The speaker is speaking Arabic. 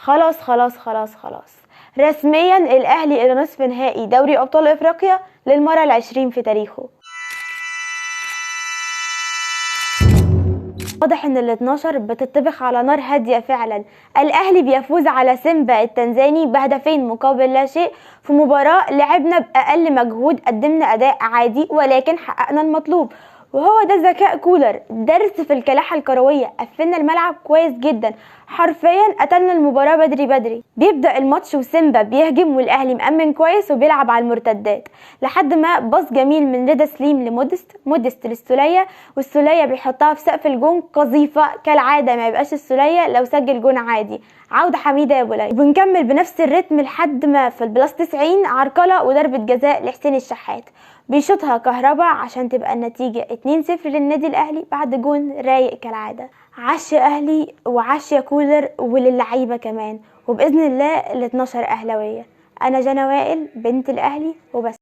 خلاص خلاص خلاص خلاص، رسميا الاهلي الى نصف نهائي دوري ابطال افريقيا للمره العشرين في تاريخه. واضح ان ال 12 بتطبخ على نار هاديه فعلا. الاهلي بيفوز على سيمبا التنزاني بهدفين مقابل لا شيء في مباراه لعبنا باقل مجهود، قدمنا اداء عادي ولكن حققنا المطلوب، وهو ده ذكاء كولر، درس في الكلاحه الكرويه. قفلنا الملعب كويس جدا، حرفيا قتلنا المباراه بدري بدري. بيبدا الماتش وسيمبا بيهجم والاهلي مأمن كويس وبيلعب على المرتدات لحد ما باص جميل من رضا سليم لمودست للسوليه، والسوليه بيحطها في سقف الجون. قذيفه كالعاده، ما يبقاش السوليه لو سجل جون عادي. عوده حميده يا بولاي. وبنكمل بنفس الريتم لحد ما في البلاس 90 عرقله وضربه جزاء لحسين الشحات، بيشوطها كهربا عشان تبقى النتيجة 2-0 للنادي الأهلي بعد جون رايق كالعادة. عاش يا أهلي وعاش يا كولر وللعيبة كمان، وبإذن الله ال 12 أهلاوية. أنا جنى وائل بنت الأهلي وبس.